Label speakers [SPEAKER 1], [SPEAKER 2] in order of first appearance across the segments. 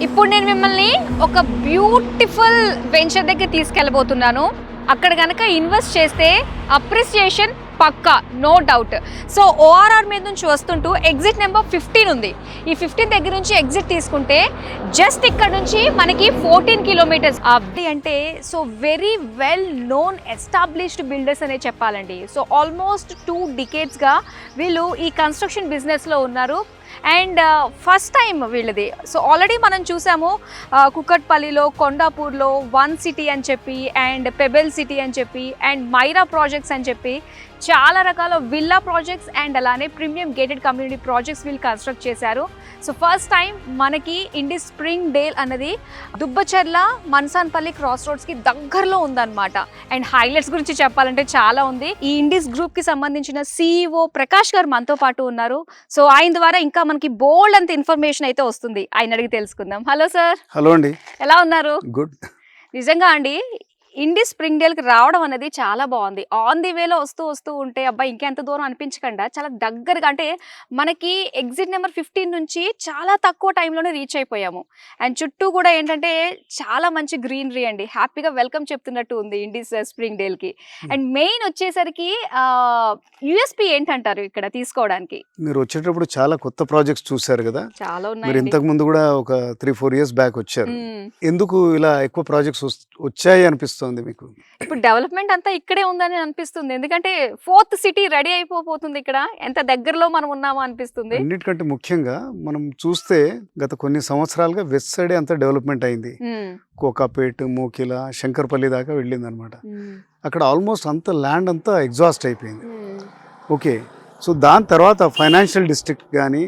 [SPEAKER 1] ఇప్పుడు నేను మిమ్మల్ని ఒక బ్యూటిఫుల్ వెంచర్ దగ్గర తీసుకెళ్ళబోతున్నాను. అక్కడ కనుక ఇన్వెస్ట్ చేస్తే అప్రిసియేషన్ పక్కా, నో డౌట్. సో ఓఆర్ఆర్ మీద నుంచి వస్తుంటూ ఎగ్జిట్ నెంబర్ 15 ఉంది. ఈ 15 దగ్గర నుంచి ఎగ్జిట్ తీసుకుంటే జస్ట్ ఇక్కడ నుంచి మనకి 14 కిలోమీటర్స్. అవి అంటే so very well known established builders అనే చెప్పాలండి. సో ఆల్మోస్ట్ 2 డికేడ్స్గా వీళ్ళు ఈ కన్స్ట్రక్షన్ బిజినెస్లో ఉన్నారు. అండ్ ఫస్ట్ టైం వీళ్ళది. సో ఆల్రెడీ మనం చూసాము కుకట్పల్లిలో, కొండాపూర్లో వన్ సిటీ అని చెప్పి, అండ్ పెబెల్ సిటీ అని చెప్పి, అండ్ మైరా ప్రాజెక్ట్స్ అని చెప్పి చాలా రకాల విల్లా ప్రాజెక్ట్స్ అండ్ అలానే ప్రీమియం గేటెడ్ కమ్యూనిటీ ప్రాజెక్ట్స్ వీళ్ళు కన్స్ట్రక్ట్ చేశారు. సో ఫస్ట్ టైం మనకి ఇండిస్ స్ప్రింగ్ డేల్ అన్నది దుబ్బచెర్ల మన్సాన్పల్లి క్రాస్ రోడ్స్కి దగ్గరలో ఉందన్నమాట. అండ్ హైలైట్స్ గురించి చెప్పాలంటే చాలా ఉంది. ఈ ఇండిస్ గ్రూప్కి సంబంధించిన CEO ప్రకాష్ గారు మనతో పాటు ఉన్నారు. సో ఆయన ద్వారా ఇంకా మనకి బోల్డ్ అంత ఇన్ఫర్మేషన్ అయితే వస్తుంది. ఆయన అడిగి తెలుసుకుందాం. Hello sir.
[SPEAKER 2] హలో అండి.
[SPEAKER 1] ఎలా ఉన్నారు?
[SPEAKER 2] గుడ్.
[SPEAKER 1] నిజంగా అండి ఇండిస్ స్ప్రింగ్ డేల్కి రావడం అనేది చాలా బాగుంది. ఆన్ ది వేలో వస్తూ ఉంటే అబ్బా ఇంకెంత దూరం అనిపించకుండా చాలా దగ్గరగా, అంటే మనకి ఎగ్జిట్ నెంబర్ 15 నుంచి చాలా తక్కువ టైంలోనే రీచ్ అయిపోయాము. అండ్ చుట్టూ కూడా ఏంటంటే చాలా మంచి గ్రీనరీ అండి. హ్యాపీగా వెల్కమ్ చెప్తున్నట్టు ఉంది ఇండిస్ స్ప్రింగ్ డేల్కి. అండ్ మెయిన్ వచ్చేసరికి USP ఏంటంటారు ఇక్కడ తీసుకోవడానికి?
[SPEAKER 2] మీరు వచ్చేటప్పుడు చాలా కొత్త ప్రాజెక్ట్స్ చూసారు కదా.
[SPEAKER 1] చాలా
[SPEAKER 2] మీరు
[SPEAKER 1] ఉన్నాయి.
[SPEAKER 2] ఇంతకు ముందు కూడా ఒక 3-4 ఇయర్స్ బ్యాక్ వచ్చారు. ఎందుకు ఇలా ఎక్కువ ప్రాజెక్ట్స్ వచ్చాయి అనిపిస్తుంది మీకు?
[SPEAKER 1] ఇప్పుడు డెవలప్మెంట్ అంతా ఇక్కడే ఉందని అనిపిస్తుంది. ఎందుకంటే 4th సిటీ రెడీ అయిపోతుంది. ఇక్కడ ఎంత దగ్గరలో మనం ఉన్నామో అనిపిస్తుంది.
[SPEAKER 2] అన్నిటికంటే ముఖ్యంగా మనం చూస్తే గత కొన్ని సంవత్సరాలుగా వెస్ట్ సైడ్ అంతా డెవలప్మెంట్ అయింది. కోకాపేట్, మోకిల, శంకర్పల్లి దాకా వెళ్ళింది అనమాట. అక్కడ ఆల్మోస్ట్ అంత ల్యాండ్ అంతా ఎగ్జాస్ట్ అయిపోయింది. ఓకే, సో దాని తర్వాత ఫైనాన్షియల్ డిస్ట్రిక్ట్ కానీ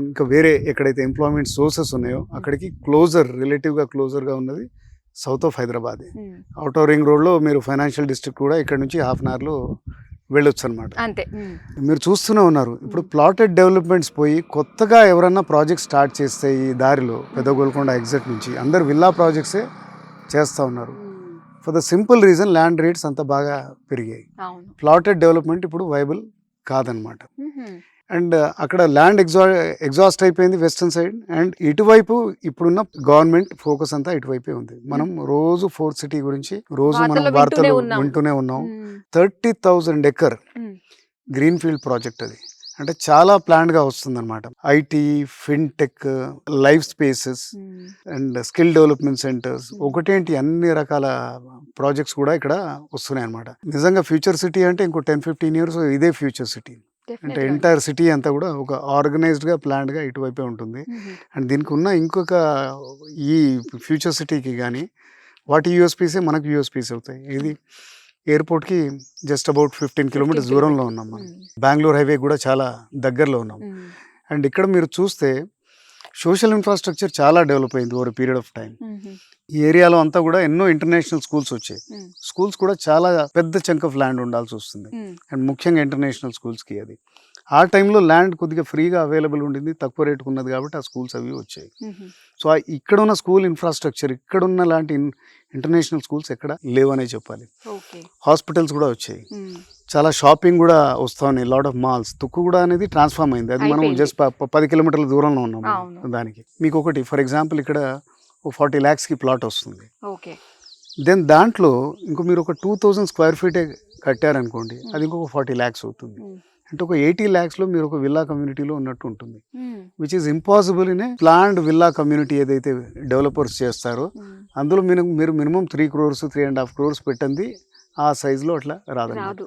[SPEAKER 2] ఇంకా వేరే ఎక్కడైతే ఎంప్లాయ్మెంట్ సోర్సెస్ ఉన్నాయో అక్కడికి రిలేటివ్గా క్లోజర్గా ఉన్నది south of Hyderabad. Outer ring రోడ్లో మీరు ఫైనాన్షియల్ డిస్ట్రిక్ట్ కూడా ఇక్కడ నుంచి ½ అన్ అవర్లో వెళ్ళొచ్చు అనమాట.
[SPEAKER 1] అంతే.
[SPEAKER 2] మీరు చూస్తూనే ఉన్నారు ఇప్పుడు ప్లాటెడ్ డెవలప్మెంట్స్ పోయి కొత్తగా ఎవరన్నా ప్రాజెక్ట్ స్టార్ట్ చేస్తే ఈ దారిలో పెద్ద గోల్కొండ ఎగ్జిట్ నుంచి అందరు విల్లా ప్రాజెక్ట్సే చేస్తూ ఉన్నారు. For the simple reason land rates అంత బాగా పెరిగాయి. ప్లాటెడ్ డెవలప్మెంట్ ఇప్పుడు వైబుల్ కాదనమాట. అండ్ అక్కడ ల్యాండ్ ఎగ్జాస్ట్ అయిపోయింది వెస్టర్న్ సైడ్. అండ్ ఇటువైపు ఇప్పుడున్న గవర్నమెంట్ ఫోకస్ అంతా ఇటువైపే ఉంది. మనం రోజు 4th సిటీ గురించి రోజు మనం వార్తలు వింటూనే ఉన్నాం. 30,000 ఎకర్ గ్రీన్ ఫీల్డ్ ప్రాజెక్ట్ అది. అంటే చాలా ప్లాన్ గా వస్తుంది అనమాట. IT, fintech, life spaces and skill development centres, ఒకటేంటి అన్ని రకాల ప్రాజెక్ట్స్ కూడా ఇక్కడ వస్తున్నాయి అనమాట. నిజంగా ఫ్యూచర్ సిటీ అంటే ఇంకో 10-15 ఇయర్స్ ఇదే ఫ్యూచర్ సిటీ. అంటే ఎంటైర్ సిటీ అంతా కూడా ఒక ఆర్గనైజ్డ్గా ప్లాన్డ్గా ఇటువైపే ఉంటుంది. అండ్ దీనికి ఉన్న ఇంకొక ఈ ఫ్యూచర్ సిటీకి కానీ వాటి USPసే మనకు USPs అవుతాయి. ఇది ఎయిర్పోర్ట్కి జస్ట్ అబౌట్ 15 కిలోమీటర్స్ దూరంలో ఉన్నాం మనం. బెంగళూరు హైవే కూడా చాలా దగ్గరలో ఉన్నాం. అండ్ ఇక్కడ మీరు చూస్తే సోషల్ ఇన్ఫ్రాస్ట్రక్చర్ చాలా డెవలప్ అయింది ఓవర్ పీరియడ్ ఆఫ్ టైం. ఈ ఏరియాలో అంతా కూడా ఎన్నో ఇంటర్నేషనల్ స్కూల్స్ వచ్చాయి. స్కూల్స్ కూడా చాలా పెద్ద చంక్ ఆఫ్ ల్యాండ్ ఉండాల్సి వస్తుంది. అండ్ ముఖ్యంగా ఇంటర్నేషనల్ స్కూల్స్కి అది ఆ టైంలో ల్యాండ్ కొద్దిగా ఫ్రీగా అవైలబుల్ ఉండింది, తక్కువ రేటుకు ఉన్నది కాబట్టి ఆ స్కూల్స్ అవి వచ్చాయి. సో ఇక్కడ ఉన్న స్కూల్ ఇన్ఫ్రాస్ట్రక్చర్, ఇక్కడ ఉన్న లాంటి ఇంటర్నేషనల్ స్కూల్స్ ఎక్కడ లేవనే చెప్పాలి. హాస్పిటల్స్ కూడా వచ్చాయి, చాలా షాపింగ్ కూడా వస్తా ఉన్నాయి, లాట్ ఆఫ్ మాల్స్. తుక్కు కూడా అనేది ట్రాన్స్ఫార్మ్ అయింది. అది మనం జస్ట్ 10 కిలోమీటర్ల దూరంలో ఉన్నాం దానికి. మీకు ఒకటి ఫర్ ఎగ్జాంపుల్ ఇక్కడ 40 lakhsకి ప్లాట్ వస్తుంది. దెన్ దాంట్లో ఇంకో మీరు ఒక 2000 స్క్వేర్ ఫీటే కట్టారనుకోండి, అది ఇంకొక 40 lakhs అవుతుంది. అంటే ఒక 80 lakhsలో మీరు ఒక విల్లా కమ్యూనిటీలో ఉన్నట్టు ఉంటుంది. Which is impossible in a planned villa community ఏదైతే డెవలపర్స్ చేస్తారో అందులో మీరు మినిమం 3 crores 3.5 crores పెట్టండి ఆ సైజులో అట్లా రాదు.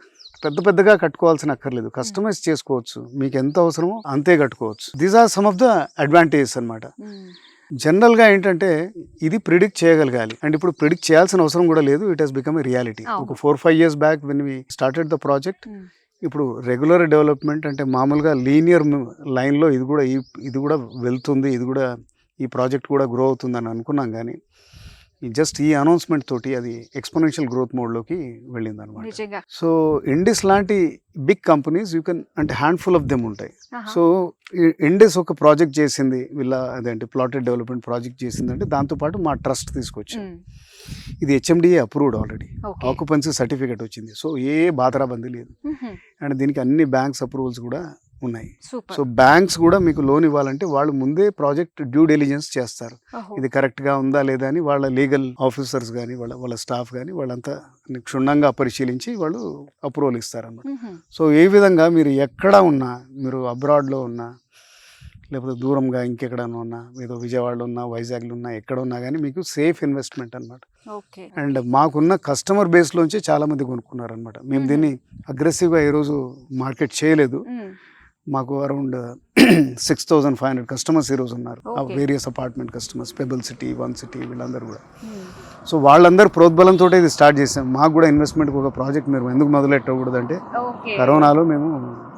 [SPEAKER 2] పెద్దగా కట్టుకోవాల్సిన అక్కర్లేదు, కస్టమైజ్ చేసుకోవచ్చు, మీకు ఎంత అవసరమో అంతే కట్టుకోవచ్చు. These are some of the advantages అనమాట. జనరల్గా ఏంటంటే ఇది ప్రిడిక్ట్ చేయగలగాలి. అండ్ ఇప్పుడు ప్రిడిక్ట్ చేయాల్సిన అవసరం కూడా లేదు. It has become a reality. ఒక 4-5 years back when we started the project, ఇప్పుడు రెగ్యులర్ డెవలప్మెంట్ అంటే మామూలుగా లీనియర్ లైన్లో ఇది కూడా వెళ్తుంది, ఈ ప్రాజెక్ట్ కూడా గ్రో అవుతుందని అనుకున్నాం. కానీ జస్ట్ ఈ అనౌన్స్మెంట్ తోటి అది ఎక్స్పోనెన్షియల్ గ్రోత్ మోడ్లోకి వెళ్ళింది అనమాట. సో ఇండిస్ లాంటి బిగ్ కంపెనీస్ అంటే హ్యాండ్ఫుల్ ఆఫ్ దెమ్ ఉంటాయి. సో ఇండిస్ ఒక ప్రాజెక్ట్ చేసింది, అదేంటి ప్లాటెడ్ డెవలప్మెంట్ ప్రాజెక్ట్ చేసింది అంటే దాంతోపాటు మా ట్రస్ట్ తీసుకొచ్చాం. ఇది HMDA approved already, occupancy certificate వచ్చింది. సో ఏ బాధరాబందీ లేదు. అండ్ దీనికి అన్ని బ్యాంక్స్ అప్రూవల్స్ కూడా ఉన్నాయి.
[SPEAKER 1] సూపర్.
[SPEAKER 2] సో బ్యాంక్స్ కూడా మీకు లోన్ ఇవ్వాలంటే వాళ్ళు ముందే ప్రాజెక్ట్ డ్యూ డెలిజెన్స్ చేస్తారు. ఇది కరెక్ట్గా ఉందా లేదా అని వాళ్ళ లీగల్ ఆఫీసర్స్ కానీ వాళ్ళ స్టాఫ్ కానీ వాళ్ళంతా క్షుణ్ణంగా పరిశీలించి వాళ్ళు అప్రూవల్ ఇస్తారన్నమాట. సో ఏ విధంగా మీరు ఎక్కడ ఉన్నా, మీరు అబ్రాడ్లో ఉన్నా లేకపోతే దూరంగా ఇంకెక్కడైనా ఉన్నా, ఏదో విజయవాడలో ఉన్నా, వైజాగ్లో ఉన్నా, ఎక్కడ ఉన్నా కానీ మీకు సేఫ్ ఇన్వెస్ట్మెంట్ అనమాట. అండ్ మాకున్న కస్టమర్ బేస్లోంచి చాలామంది కొనుక్కున్నారు అనమాట. మేము దీన్ని అగ్రెసివ్గా ఈరోజు మార్కెట్ చేయలేదు. మాకు అరౌండ్ 6,500 కస్టమర్స్ ఈరోజు ఉన్నారు. Various apartment customers, pebble city, one city, వీళ్ళందరూ కూడా. సో వాళ్ళందరూ ప్రోద్బలంతో ఇది స్టార్ట్ చేసాం. మాకు కూడా ఇన్వెస్ట్మెంట్కి ఒక ప్రాజెక్ట్ మీరు ఎందుకు మొదలెట్టకూడదు అంటే కరోనాలో మేము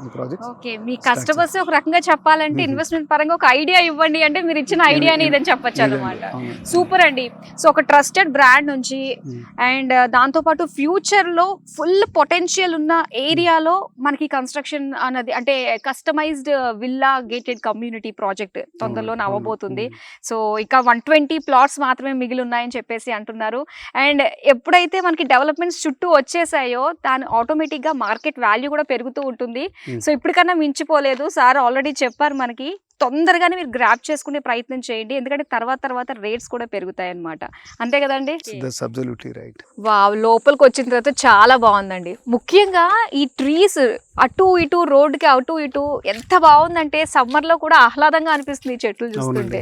[SPEAKER 2] ఈ ప్రాజెక్ట్.
[SPEAKER 1] ఓకే, మీ కస్టమర్స్ ఒక రకంగా చెప్పాలంటే ఇన్వెస్ట్మెంట్ పరంగా ఒక ఐడియా ఇవ్వండి అంటే మీరు ఇచ్చిన ఐడియాని ఇదని చెప్పొచ్చు అనమాట. సూపర్ అండి. సో ఒక ట్రస్టెడ్ బ్రాండ్ నుంచి అండ్ దాంతోపాటు ఫ్యూచర్లో ఫుల్ పొటెన్షియల్ ఉన్న ఏరియాలో మనకి కన్స్ట్రక్షన్ అన్నది అంటే customised villa gated community project తొందరలోనే అవ్వబోతుంది. సో ఇక 120 ప్లాట్స్ మాత్రమే మిగిలి ఉన్నాయని చెప్పేసి అంటున్నారు. అండ్ ఎప్పుడైతే మనకి డెవలప్మెంట్స్ చుట్టూ వచ్చేసాయో దాని ఆటోమేటిక్గా మార్కెట్ వాల్యూ కూడా పెరుగుతూ ఉంటుంది. సో ఇప్పటికన్నా మించిపోలేదు. సార్ ఆల్రెడీ చెప్పారు మనకి, తొందరగానే మీరు గ్రాప్ చేసుకునే ప్రయత్నం చేయండి, ఎందుకంటే తర్వాత రేట్స్ కూడా పెరుగుతాయి అన్నమాట. అంతే కదండి? వావ్, లోపలికి వచ్చిన తర్వాత చాలా బాగుందండి. ముఖ్యంగా ఈ ట్రీస్ అటు ఇటు రోడ్డుకి అటు ఇటు ఎంత బాగుందంటే సమ్మర్ లో కూడా ఆహ్లాదంగా అనిపిస్తుంది ఈ చెట్లు చూస్తుంటే.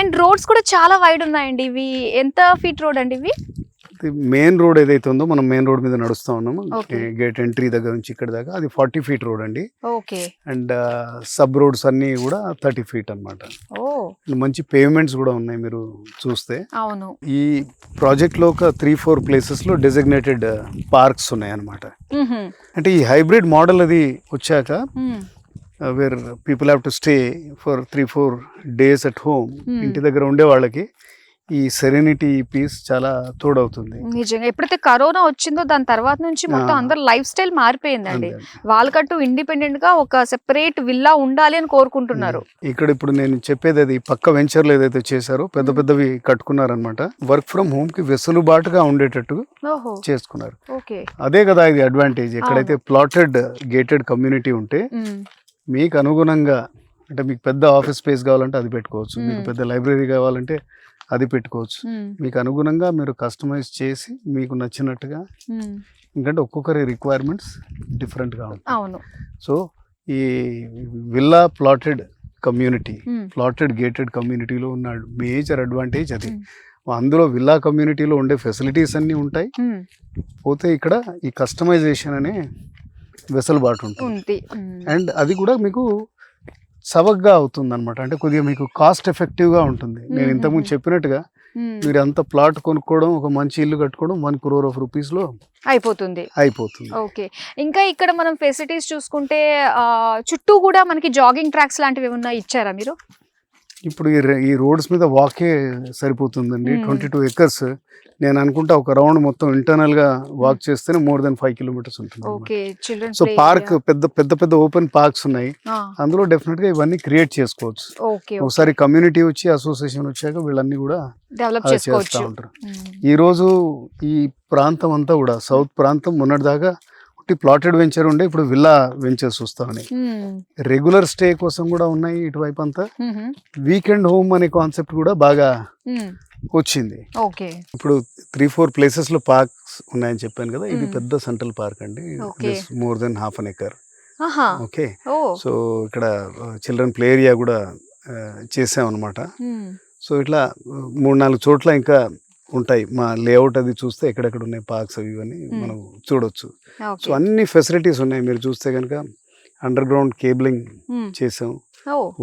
[SPEAKER 1] అండ్ రోడ్స్ కూడా చాలా వైడ్ ఉన్నాయండి. ఇవి ఎంత ఫీట్ రోడ్ అండి ఇవి?
[SPEAKER 2] మెయిన్ రోడ్ ఏదైతే ఉందో మనం మెయిన్ రోడ్ మీద నడుస్తా ఉన్నాము, గేట్ ఎంట్రీ దగ్గర నుంచి ఇక్కడ దాకా, అది 40 ఫీట్ రోడ్ అండి. అండ్ సబ్ రోడ్స్ అన్ని కూడా 30 ఫీట్ అనమాట. మంచి పేవ్మెంట్స్ కూడా ఉన్నాయి మీరు చూస్తే. ఈ ప్రాజెక్ట్ లో ఒక 3-4 ప్లేసెస్ లో డెసిగ్నేటెడ్ పార్క్స్ ఉన్నాయి అనమాట. అంటే ఈ హైబ్రిడ్ మోడల్ అది వచ్చాక where people have to stay for 3-4 days at home, ఇంటి దగ్గర ఉండే వాళ్ళకి ఈ సెరెనిటీ పీస్ చాలా తోడవుతుంది.
[SPEAKER 1] నిజంగా ఎప్పుడైతే కరోనా వచ్చిందో దాని తర్వాత నుంచి మొత్తం అందరు లైఫ్ స్టైల్ మారిపోయిందండి. వాళ్ళకంటూ ఇండిపెండెంట్ గా ఒక సెపరేట్ విల్లా ఉండాలి అని కోరుకుంటున్నారు.
[SPEAKER 2] ఇక్కడ ఇప్పుడు నేను చెప్పేది అది పక్క వెంచర్లు ఏదైతే చేశారో పెద్దవి కట్టుకున్నారనమాట. వర్క్ ఫ్రమ్ హోమ్ కి వెసులుబాటుగా ఉండేటట్టు చేసుకున్నారు. అదే కదా ఇది అడ్వాంటేజ్. ఎక్కడైతే ప్లాటెడ్ గేటెడ్ కమ్యూనిటీ ఉంటే మీకు అనుగుణంగా, అంటే మీకు పెద్ద ఆఫీస్ స్పేస్ కావాలంటే అది పెట్టుకోవచ్చు, మీకు పెద్ద లైబ్రరీ కావాలంటే అది పెట్టుకోవచ్చు. మీకు అనుగుణంగా మీరు కస్టమైజ్ చేసి మీకు నచ్చినట్టుగా, ఎందుకంటే ఒక్కొక్కరి రిక్వైర్మెంట్స్ డిఫరెంట్గా ఉంటాయి. సో ఈ villa plotted community, plotted gated కమ్యూనిటీలో ఉన్న మేజర్ అడ్వాంటేజ్ అది. అందులో విల్లా కమ్యూనిటీలో ఉండే ఫెసిలిటీస్ అన్నీ ఉంటాయి, పోతే ఇక్కడ ఈ కస్టమైజేషన్ అనే వెసులుబాటు ఉంటుంది. అండ్ అది కూడా మీకు సవగ్గా అవుతుంది అనమాట. అంటే కొద్దిగా మీకు కాస్ట్ ఎఫెక్టివ్గా ఉంటుంది. నేను ఇంతకుముందు చెప్పినట్టుగా మీరు అంత ప్లాట్ కొనుక్కోవడం, ఒక మంచి ఇల్లు కట్టుకోవడం 1 crore రూపీస్లో అయిపోతుంది.
[SPEAKER 1] ఓకే, ఇంకా ఇక్కడ మనం ఫెసిలిటీస్ చూసుకుంటే చుట్టూ కూడా మనకి జాగింగ్ ట్రాక్స్ లాంటివి ఏమన్నా ఇచ్చారా మీరు?
[SPEAKER 2] ఇప్పుడు ఈ రోడ్స్ మీద వాకే సరిపోతుందండి. 22 acres. నేను అనుకుంటా ఒక రౌండ్ మొత్తం ఇంటర్నల్ గా వాక్ చేస్తేనే more than 5 kilometers ఉంటుంది. సో పార్క్ పెద్ద ఓపెన్ పార్క్స్ ఉన్నాయి, అందులో డెఫినెట్ గా ఇవన్నీ క్రియేట్ చేసుకోవచ్చు. ఒకసారి కమ్యూనిటీ వచ్చి అసోసియేషన్ వచ్చాక వీళ్ళన్నీ కూడా చేస్తా ఉంటారు. ఈ రోజు ఈ ప్రాంతం అంతా కూడా సౌత్ ప్రాంతం మొన్నటిదాకా ప్లాటెడ్ వెంచర్ ఉండే, ఇప్పుడు విల్లా వెంచర్స్ వస్తా ఉన్నాయి. రెగ్యులర్ స్టే కోసం కూడా ఉన్నాయి ఇటువైపు అంతా. వీకెండ్ హోమ్ అనే కాన్సెప్ట్ కూడా బాగా వచ్చింది. ఇప్పుడు 3-4 ప్లేసెస్ లో పార్క్స్ ఉన్నాయని చెప్పాను కదా. ఇది పెద్ద సెంట్రల్ పార్క్ అండి, more than half an acre. Okay, so ఇక్కడ చిల్డ్రన్ ప్లే ఏరియా కూడా చేసాం అనమాట. సో ఇట్లా 3-4 చోట్ల ఇంకా ఉంటాయి. మా లేఅవుట్ అది చూస్తే ఎక్కడెక్కడ ఉన్నాయి పార్క్స్ అవి ఇవన్నీ మనం చూడొచ్చు. సో అన్ని ఫెసిలిటీస్ ఉన్నాయి. మీరు చూస్తే కనుక అండర్ గ్రౌండ్ కేబులింగ్ చేసాం,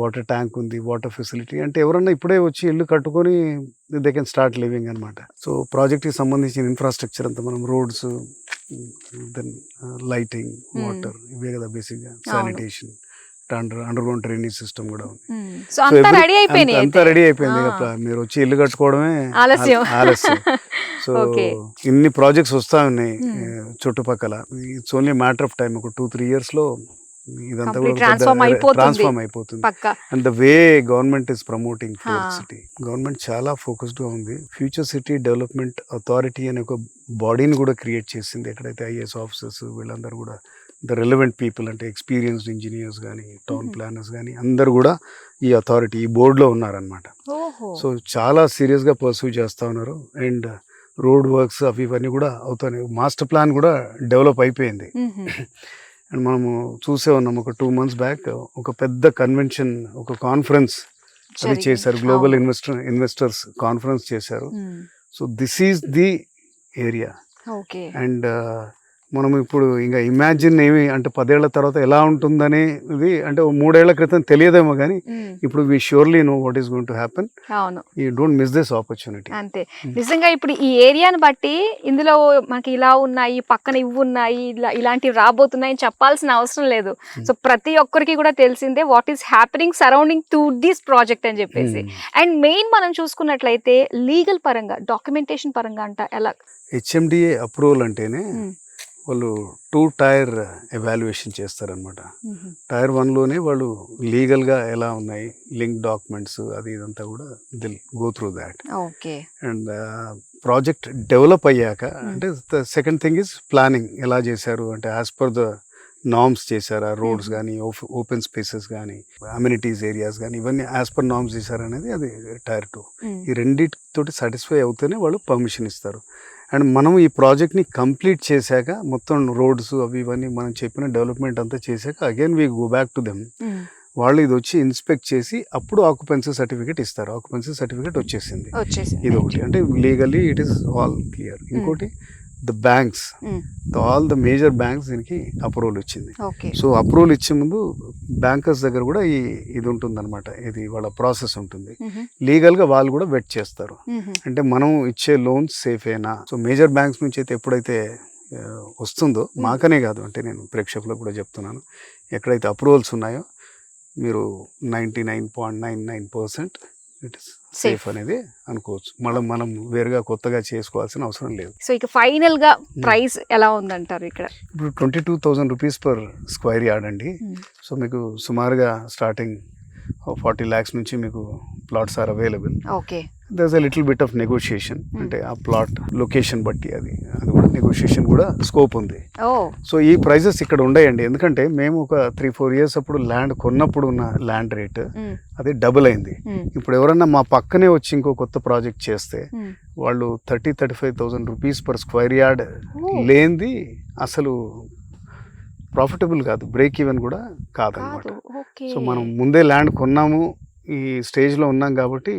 [SPEAKER 2] వాటర్ ట్యాంక్ ఉంది, వాటర్ ఫెసిలిటీ. అంటే ఎవరన్నా ఇప్పుడే వచ్చి ఇల్లు కట్టుకొని దే కెన్ స్టార్ట్ లివింగ్ అనమాట. సో ప్రాజెక్ట్కి సంబంధించిన ఇన్ఫ్రాస్ట్రక్చర్ అంతా మనం రోడ్స్, దెన్ లైటింగ్, వాటర్, ఇవే కదా బేసిక్గా. Sanitation, under ground drainage system కూడా ఉంది. అంతా రెడీ అయిపోయింది. మీరు వచ్చి ఇల్లు కట్టుకోవడమే ఆలస్యం. సో ఇన్ని ప్రాజెక్ట్స్ వస్తా ఉన్నాయి చుట్టుపక్కల. It's only matter of time. ఒక 2-3 years లో ఇదంతా కూడా ట్రాన్స్ఫార్మ్ అయిపోతుంది. And the way government is promoting fourth city, government చాలా ఫోకస్డ్ గా ఉంది. ఫ్యూచర్ సిటీ డెవలప్మెంట్ అథారిటీ అనే ఒక బాడీని కూడా క్రియేట్ చేసింది. ఎక్కడైతే IAS ఆఫీసర్స్ వీళ్ళందరూ కూడా ద రెలవెంట్ పీపుల్ అంటే ఎక్స్పీరియన్స్డ్ ఇంజనీర్స్ కానీ టౌన్ ప్లానర్స్ కానీ అందరు కూడా ఈ అథారిటీ ఈ బోర్డులో ఉన్నారనమాట. సో చాలా సీరియస్గా పర్సూ చేస్తూ ఉన్నారు. అండ్ రోడ్ వర్క్స్ అవి ఇవన్నీ కూడా అవుతున్నాయి. మాస్టర్ ప్లాన్ కూడా డెవలప్ అయిపోయింది. అండ్ మనము చూసే ఉన్నాం ఒక 2 months బ్యాక్ ఒక పెద్ద కన్వెన్షన్, ఒక కాన్ఫరెన్స్ అది చేశారు, గ్లోబల్ ఇన్వెస్టర్స్ కాన్ఫరెన్స్ చేశారు. So this is the area. And మనం ఇప్పుడు ఇంకా ఇమాజిన్ ఏమి అంటే 10 ఏళ్ల తర్వాత ఎలా ఉంటుందని ఇది అంటే 3 ఏళ్ల క్రితం తెలియదేమో కానీ ఇప్పుడు we surely know what is going to happen.
[SPEAKER 1] అవును,
[SPEAKER 2] you don't miss this opportunity.
[SPEAKER 1] అంతే. నిజంగా ఇప్పుడు ఈ ఏరియాని బట్టి ఇందులో మనకి ఇలా ఉన్నాయి, పక్కన ఇవి ఉన్నాయి, ఇలాంటివి రాబోతున్నాయి చెప్పాల్సిన అవసరం లేదు. సో ప్రతి ఒక్కరికి కూడా తెలిసిందే what is happening surrounding to this project అని చెప్పేసి. అండ్ మెయిన్ మనం చూసుకున్నట్లయితే లీగల్ పరంగా, డాక్యుమెంటేషన్ పరంగా అంట ఎలా
[SPEAKER 2] హెచ్ఎండిఏ అప్రూవల్ అంటేనే వాళ్ళు 2 tier ఎవాల్యుయేషన్ చేస్తారనమాట. Tier 1లోనే వాళ్ళు లీగల్గా ఎలా ఉన్నాయి, లింక్ డాక్యుమెంట్స్ అది ఇదంతా కూడా will go through that.
[SPEAKER 1] Okay.
[SPEAKER 2] And project develop అయ్యాక అంటే the second thing is planning ఎలా చేశారు అంటే యాజ్ పర్ ద నార్మ్స్ చేశారా, రోడ్స్ కానీ ఓపెన్ స్పేసెస్ కానీ అమ్యూనిటీస్ ఏరియాస్ కానీ ఇవన్నీ యాజ్ పర్ నార్మ్స్ చేశారనేది అది Tier 2. ఈ రెండింటితోటి సాటిస్ఫై అవుతేనే వాళ్ళు పర్మిషన్ ఇస్తారు. అండ్ మనం ఈ ప్రాజెక్ట్ని కంప్లీట్ చేశాక మొత్తం రోడ్స్ అవి ఇవన్నీ మనం చెప్పిన డెవలప్మెంట్ అంతా చేశాక again we go back to them. వాళ్ళు ఇది వచ్చి ఇన్స్పెక్ట్ చేసి అప్పుడు ఆక్యుపెన్సీ సర్టిఫికేట్ ఇస్తారు. ఆక్యుపెన్సీ సర్టిఫికేట్ వచ్చేసింది. ఇది ఒకటి అంటే legally it is all clear. ఇంకోటి the banks, all the major banks దీనికి అప్రూవల్ వచ్చింది. సో అప్రూవల్ ఇచ్చే ముందు బ్యాంకర్స్ దగ్గర కూడా ఇది ఉంటుంది అనమాట, ఇది వాళ్ళ ప్రాసెస్ ఉంటుంది. లీగల్గా వాళ్ళు కూడా వెట్ చేస్తారు అంటే మనం ఇచ్చే లోన్స్ సేఫేనా. సో మేజర్ బ్యాంక్స్ నుంచి అయితే ఎప్పుడైతే వస్తుందో మాకనే కాదు అంటే నేను ప్రేక్షకులకు కూడా చెప్తున్నాను, ఎక్కడైతే అప్రూవల్స్ ఉన్నాయో మీరు 99.99% ఇట్ ఇస్ సేఫ్ అనేది అనుకోవచ్చు. మనం వేరుగా కొత్తగా చేసుకోవాల్సిన అవసరం లేదు.
[SPEAKER 1] సో ఇక ఫైనల్ గా ప్రైస్ ఎలా ఉందంటారు ఇక్కడ?
[SPEAKER 2] ఇప్పుడు 22,000 rupees per square yard అండి. సో మీకు సుమారుగా స్టార్టింగ్ 40 lakhs నుంచి మీకు plots are available.
[SPEAKER 1] Okay.
[SPEAKER 2] There's a little bit of negotiation అంటే ఆ ప్లాట్ లొకేషన్ బట్టి అది కూడా నెగోషియేషన్ కూడా స్కోప్ ఉంది. సో ఈ ప్రైజెస్ ఇక్కడ ఉండయండి, ఎందుకంటే మేము ఒక 3-4 years అప్పుడు ల్యాండ్ కొన్నప్పుడు ఉన్న ల్యాండ్ రేట్ అది డబుల్ అయింది. ఇప్పుడు ఎవరన్నా మా పక్కనే వచ్చి ఇంకో కొత్త ప్రాజెక్ట్ చేస్తే వాళ్ళు 30,000-35,000 rupees per square yard లేనిది అసలు ప్రాఫిటబుల్ కాదు, బ్రేక్ ఈవెన్ కూడా కాదనమాట. సో మనం ముందే ల్యాండ్ కొన్నాము, ఈ స్టేజ్లో ఉన్నాం కాబట్టి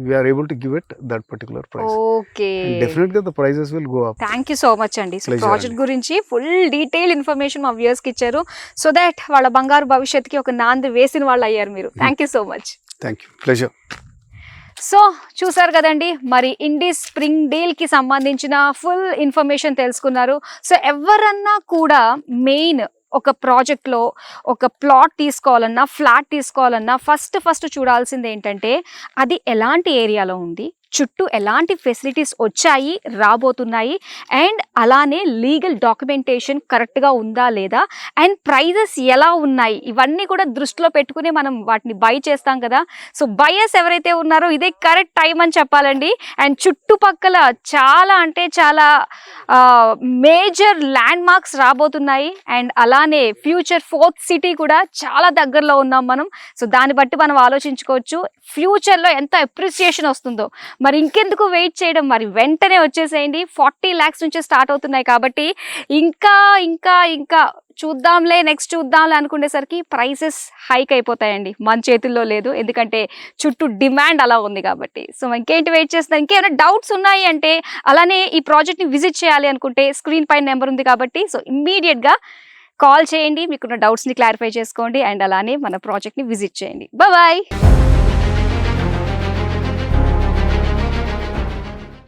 [SPEAKER 2] we are able to give it that particular price.
[SPEAKER 1] Okay.
[SPEAKER 2] డెఫినెట్గా the prices will go up.
[SPEAKER 1] Thank you so much అండి. సో ప్రాజెక్ట్ గురించి ఫుల్ డీటెయిల్ ఇన్ఫర్మేషన్ మా వ్యూయర్స్కి ఇచ్చారు. సో దట్ వాళ్ళ బంగారు భవిష్యత్తుకి ఒక నాంది వేసిన వాళ్ళు అయ్యారు మీరు. Thank you so much.
[SPEAKER 2] Thank you, pleasure.
[SPEAKER 1] So చూసారు కదండి, మరి ఇండీస్ స్ప్రింగ్ డీల్కి సంబంధించిన ఫుల్ ఇన్ఫర్మేషన్ తెలుసుకున్నారు. సో ఎవరన్నా కూడా మెయిన్ ఒక ప్రాజెక్ట్లో ఒక ప్లాట్ తీసుకోవాలన్నా, ఫ్లాట్ తీసుకోవాలన్నా ఫస్ట్ చూడాల్సింది ఏంటంటే అది ఎలాంటి ఏరియాలో ఉంది, చుట్టూ ఎలాంటి ఫెసిలిటీస్ వచ్చాయి, రాబోతున్నాయి, అండ్ అలానే లీగల్ డాక్యుమెంటేషన్ కరెక్ట్గా ఉందా లేదా, అండ్ ప్రైజెస్ ఎలా ఉన్నాయి, ఇవన్నీ కూడా దృష్టిలో పెట్టుకుని మనం వాటిని బై చేస్తాం కదా. సో బయర్స్ ఎవరైతే ఉన్నారో ఇదే కరెక్ట్ టైం అని చెప్పాలండి. అండ్ చుట్టుపక్కల చాలా అంటే చాలా మేజర్ ల్యాండ్ మార్క్స్ రాబోతున్నాయి. అండ్ అలానే ఫ్యూచర్ 4th city కూడా చాలా దగ్గరలో ఉన్నాం మనం. సో దాన్ని బట్టి మనం ఆలోచించుకోవచ్చు ఫ్యూచర్లో ఎంత అప్రిసియేషన్ వస్తుందో. మరి ఇంకెందుకు వెయిట్ చేయడం, మరి వెంటనే వచ్చేసేయండి. 40 lakhs నుంచే స్టార్ట్ అవుతున్నాయి కాబట్టి ఇంకా ఇంకా ఇంకా చూద్దాంలే, నెక్స్ట్ చూద్దాంలే అనుకునేసరికి ప్రైసెస్ హైక్ అయిపోతాయండి. మన చేతుల్లో లేదు, ఎందుకంటే చుట్టూ డిమాండ్ అలా ఉంది కాబట్టి. సో ఇంకేంటి వెయిట్ చేస్తున్నారు? ఇంకేమైనా డౌట్స్ ఉన్నాయి అంటే, అలానే ఈ ప్రాజెక్ట్ని విజిట్ చేయాలి అనుకుంటే స్క్రీన్ పైన నెంబర్ ఉంది కాబట్టి సో ఇమ్మీడియట్గా కాల్ చేయండి, మీకున్న డౌట్స్ని క్లారిఫై చేసుకోండి, అండ్ అలానే మన ప్రాజెక్ట్ని విజిట్ చేయండి. బాయ్.